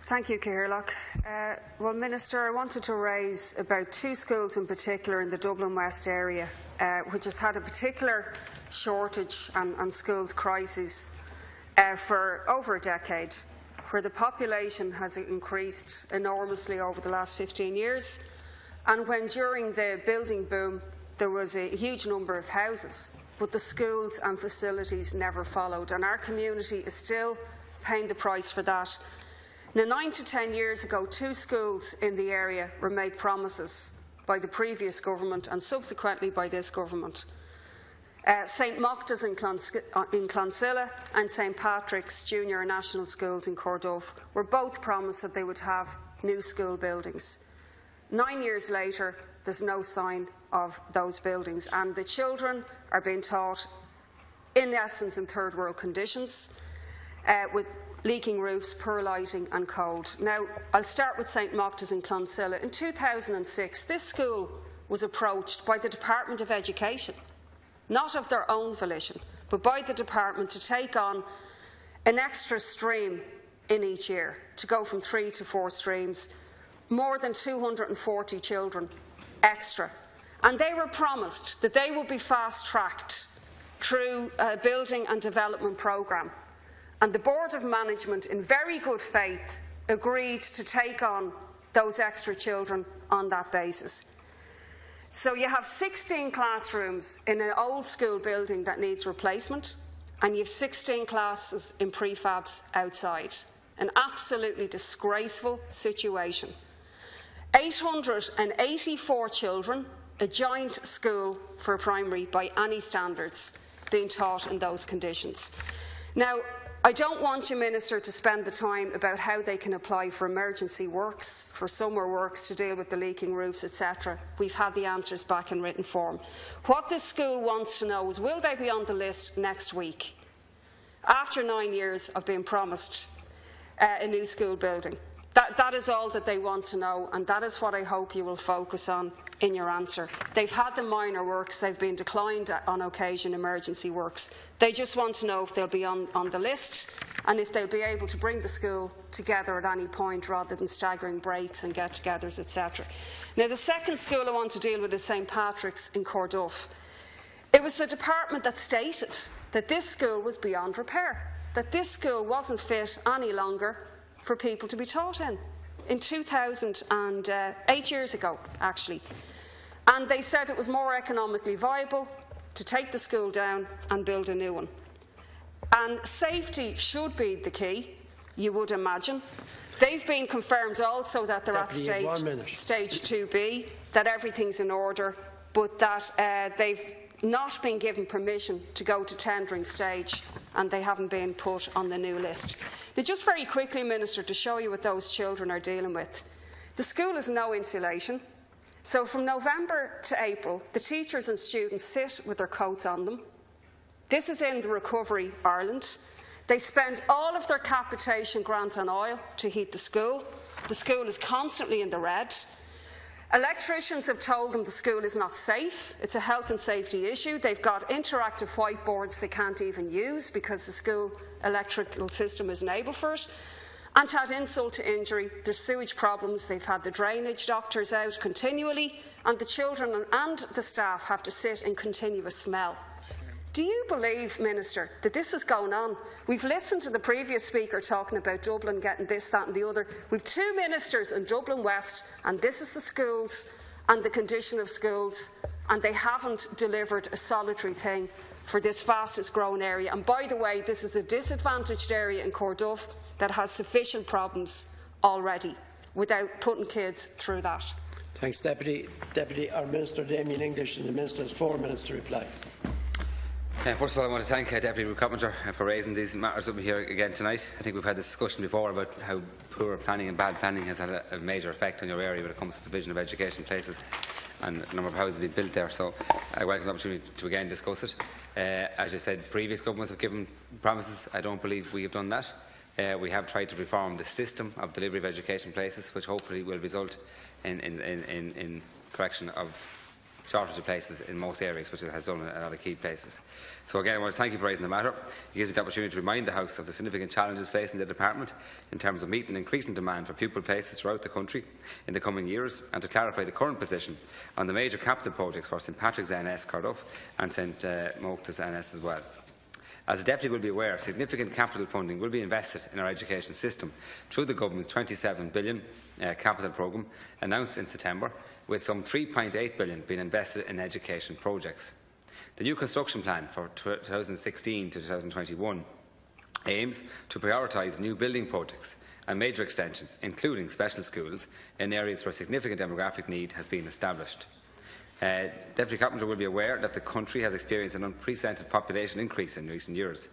Thank you, Cathaoirleach. Well, Minister, I wanted to raise about 2 schools in particular in the Dublin West area, which has had a particular shortage and schools crisis for over a decade, where the population has increased enormously over the last 15 years, and when during the building boom there was a huge number of houses, but the schools and facilities never followed, and our community is still paying the price for that. Now, 9 to 10 years ago, 2 schools in the area were made promises by the previous government and subsequently by this government. St Mochta's in Clonsilla and St Patrick's Junior and National Schools in Corduff were both promised that they would have new school buildings. 9 years later, there's no sign of those buildings, and the children are being taught, in essence, in third world conditions, with leaking roofs, poor lighting and cold. Now, I'll start with St Mochta's in Clonsilla. In 2006, this school was approached by the Department of Education, not of their own volition, but by the department to take on an extra stream in each year, to go from 3 to 4 streams, more than 240 children extra. And they were promised that they would be fast-tracked through a building and development programme. And the Board of Management, in very good faith, agreed to take on those extra children on that basis. So you have 16 classrooms in an old school building that needs replacement, and you have 16 classes in prefabs outside. An absolutely disgraceful situation. 884 children, a giant school for primary by any standards, being taught in those conditions. Now, I don't want you, Minister, to spend the time about how they can apply for emergency works, for summer works to deal with the leaking roofs, etc. We've had the answers back in written form. What this school wants to know is, will they be on the list next week, after 9 years of being promised a new school building? That is all that they want to know, and that is what I hope you will focus on in your answer. They've had the minor works, they've been declined on occasion emergency works. They just want to know if they'll be on the list and if they'll be able to bring the school together at any point rather than staggering breaks and get-togethers, etc. Now, the second school I want to deal with is St Patrick's in Corduff. It was the department that stated that this school was beyond repair, that this school wasn't fit any longer for people to be taught in 2008 years ago, actually. And they said it was more economically viable to take the school down and build a new one. And safety should be the key, you would imagine. They've been confirmed also that they're at stage 2B, that everything's in order, but that they've not been given permission to go to tendering stage, and they haven't been put on the new list. Now, just very quickly, Minister, to show you what those children are dealing with. The school has no insulation, so from November to April, the teachers and students sit with their coats on them. This is in the Recovery Ireland. They spend all of their capitation grant on oil to heat the school. The school is constantly in the red. Electricians have told them the school is not safe. It's a health and safety issue. They've got interactive whiteboards they can't even use because the school electrical system isn't able for it. And to add insult to injury, there's sewage problems. They've had the drainage doctors out continually, and the children and the staff have to sit in continuous smell. Do you believe, Minister, that this is going on? We've listened to the previous speaker talking about Dublin getting this, that and the other. We've 2 ministers in Dublin West, and this is the schools and the condition of schools, and they haven't delivered a solitary thing for this fastest growing area. And by the way, this is a disadvantaged area in Corduff that has sufficient problems already without putting kids through that. Thanks, Deputy. Our Minister Damien English, and the Minister has 4 minutes to reply. First of all, I want to thank Deputy Ruth Coppinger for raising these matters up here again tonight. I think we've had this discussion before about how poor planning and bad planning has had a major effect on your area when it comes to provision of education places and the number of houses being built there. So I welcome the opportunity to again discuss it. As you said, previous governments have given promises. I don't believe we have done that. We have tried to reform the system of delivery of education places, which hopefully will result in correction of shortage of places in most areas, which it has done in a lot of key places. So again, I want to thank you for raising the matter. It gives me the opportunity to remind the House of the significant challenges facing the Department in terms of meeting increasing demand for pupil places throughout the country in the coming years, and to clarify the current position on the major capital projects for St Patrick's NS Cardiff and St Mochta's NS as well. As the Deputy will be aware, significant capital funding will be invested in our education system through the Government's £27 billion capital programme announced in September, with some £3.8 billion being invested in education projects. The new construction plan for 2016 to 2021 aims to prioritise new building projects and major extensions, including special schools, in areas where significant demographic need has been established. Deputy Coppinger will be aware that the country has experienced an unprecedented population increase in recent years.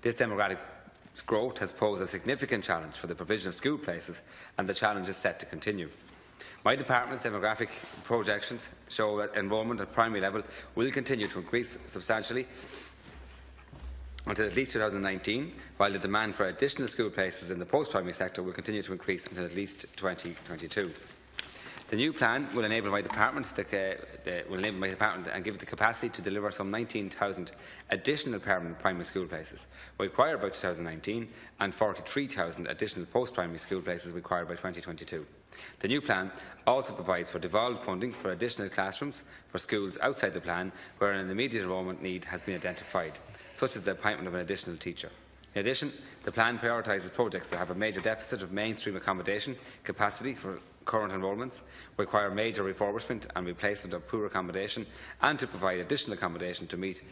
This demographic growth has posed a significant challenge for the provision of school places, and the challenge is set to continue. My department's demographic projections show that enrolment at primary level will continue to increase substantially until at least 2019, while the demand for additional school places in the post-primary sector will continue to increase until at least 2022. The new plan will enable my department and give it the capacity to deliver some 19,000 additional permanent primary school places required by 2019 and 43,000 additional post-primary school places required by 2022. The new plan also provides for devolved funding for additional classrooms for schools outside the plan where an immediate enrolment need has been identified, such as the appointment of an additional teacher. In addition, the plan prioritises projects that have a major deficit of mainstream accommodation capacity for current enrolments, require major refurbishment and replacement of poor accommodation, and to provide additional accommodation to meet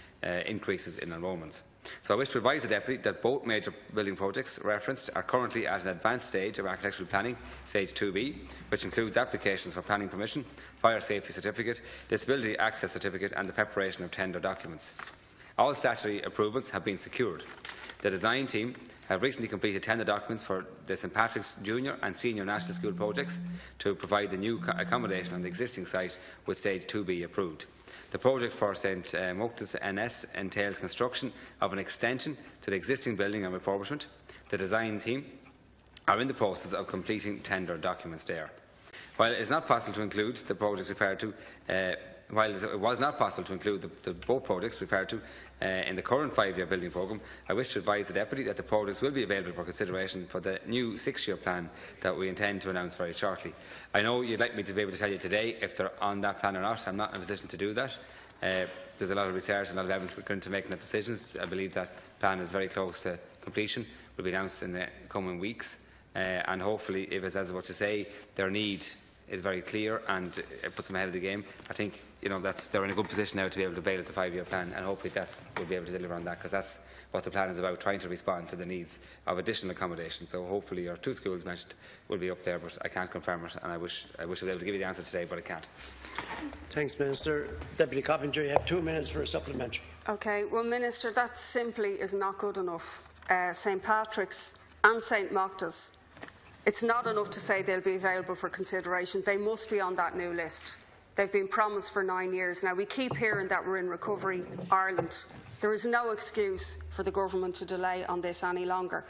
increases in enrolments. So I wish to advise the Deputy that both major building projects referenced are currently at an advanced stage of architectural planning, stage 2B, which includes applications for planning permission, fire safety certificate, disability access certificate and the preparation of tender documents. All statutory approvals have been secured. The design team have recently completed tender documents for the St Patrick's Junior and Senior National School projects to provide the new accommodation on the existing site, with stage 2B approved. The project for St Mochta's NS entails construction of an extension to the existing building and refurbishment. The design team are in the process of completing tender documents there. While it is not possible to include the projects referred to While it was not possible to include both projects referred to in the current 5-year building programme, I wish to advise the Deputy that the projects will be available for consideration for the new 6-year plan that we intend to announce very shortly. I know you'd like me to be able to tell you today if they're on that plan or not. I'm not in a position to do that. There's a lot of research and a lot of evidence we're going to make decisions. I believe that plan is very close to completion. It will be announced in the coming weeks, and hopefully, if it's as what to say, their need is very clear and it puts them ahead of the game. I think they're in a good position now to be able to bail at the 5-year plan, and hopefully we'll be able to deliver on that, because that's what the plan is about, trying to respond to the needs of additional accommodation. So hopefully your 2 schools mentioned will be up there, but I can't confirm it, and I wish I was able to give you the answer today, but I can't. Thanks, Minister. Deputy Coppinger, you have 2 minutes for a supplementary. Okay, well, Minister, that simply is not good enough. St Patrick's and St Mochta's, it's not enough to say they'll be available for consideration. They must be on that new list. They've been promised for 9 years. Now, we keep hearing that we're in Recovery Ireland. There is no excuse for the government to delay on this any longer.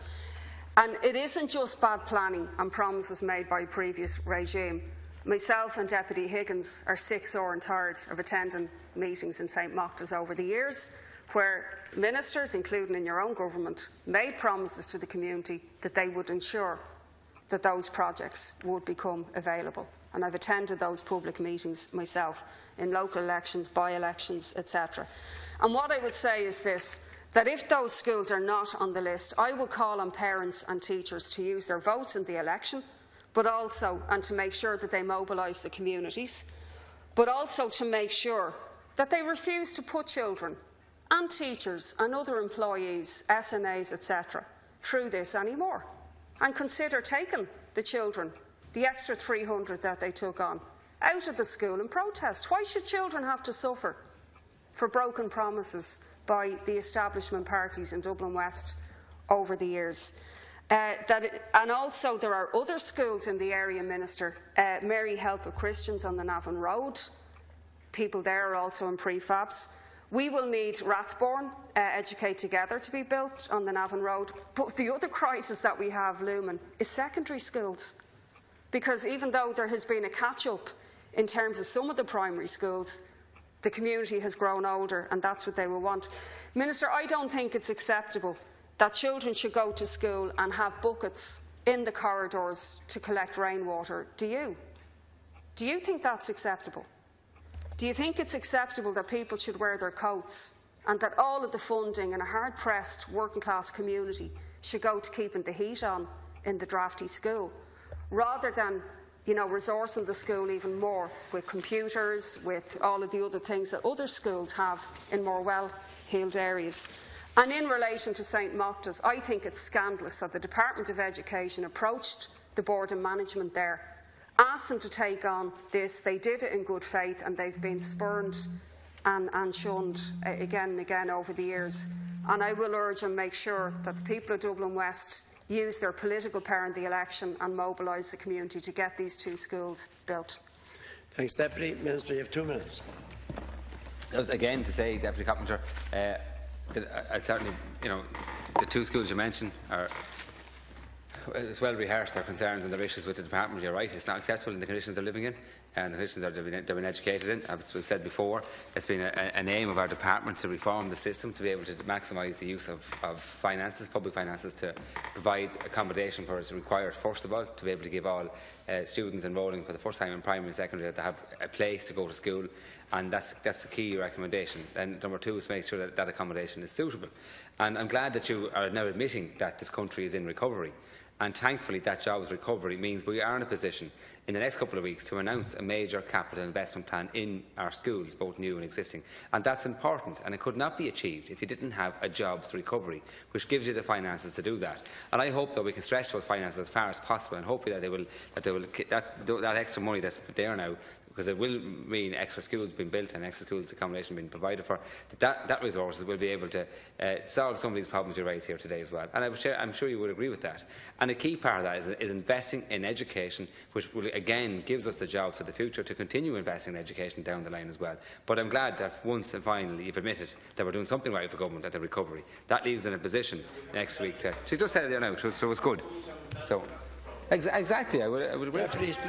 And it isn't just bad planning and promises made by a previous regime. Myself and Deputy Higgins are sick, sore and tired of attending meetings in St Mochta's over the years, where ministers, including in your own government, made promises to the community that they would ensure that those projects would become available. And I've attended those public meetings myself in local elections, by-elections, etc. And what I would say is this, that if those schools are not on the list, I would call on parents and teachers to use their votes in the election, but also, and to make sure that they mobilise the communities, but also to make sure that they refuse to put children and teachers and other employees, SNAs, etc., through this anymore, and consider taking the children, the extra 300 that they took on, out of the school in protest. Why should children have to suffer for broken promises by the establishment parties in Dublin West over the years? And also there are other schools in the area, Minister. Mary Help of Christians on the Navan Road. People there are also in prefabs. We will need Rathbourne, Educate Together, to be built on the Navan Road. But the other crisis that we have looming is secondary schools. Because even though there has been a catch-up in terms of some of the primary schools, the community has grown older and that's what they will want. Minister, I don't think it's acceptable that children should go to school and have buckets in the corridors to collect rainwater. Do you? Do you think that's acceptable? Do you think it's acceptable that people should wear their coats and that all of the funding in a hard-pressed working-class community should go to keeping the heat on in the drafty school, rather than resourcing the school even more with computers, with all of the other things that other schools have in more well-heeled areas? And in relation to St Mochta's, I think it's scandalous that the Department of Education approached the board and management there, asked them to take on this. They did it in good faith, and they've been spurned and shunned again and again over the years. And I will urge and make sure that the people of Dublin West use their political power in the election and mobilise the community to get these 2 schools built. Thanks, Deputy Minister. You have 2 minutes. That was again to say, Deputy Coppinger, that certainly, the 2 schools you mentioned are. It's well rehearsed, their concerns and their issues with the department. You're right, it's not acceptable in the conditions they're living in and the conditions they've been educated in. As we've said before, it's been an aim of our department to reform the system to be able to maximise the use of finances, public finances, to provide accommodation for us required, first of all, to be able to give all students enrolling for the first time in primary and secondary to have a place to go to school, and that's the key recommendation. And number 2 is to make sure that that accommodation is suitable. And I'm glad that you are now admitting that this country is in recovery. And thankfully that jobs recovery means we are in a position in the next couple of weeks to announce a major capital investment plan in our schools, both new and existing. And that's important, and it could not be achieved if you didn't have a jobs recovery, which gives you the finances to do that. And I hope that we can stretch those finances as far as possible, and hopefully that extra money that's there now, because it will mean extra schools being built and extra schools accommodation being provided for, that resources will be able to solve some of these problems you raise here today as well. And I'm sure you would agree with that. And a key part of that is investing in education, which will, again, gives us the jobs for the future to continue investing in education down the line as well. But I'm glad that once and finally you've admitted that we're doing something right for government at the recovery. That leaves us in a position next week to... She just said it there now, so it's good. So, exactly, I would agree. Please.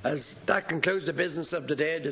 As that concludes the business of the day.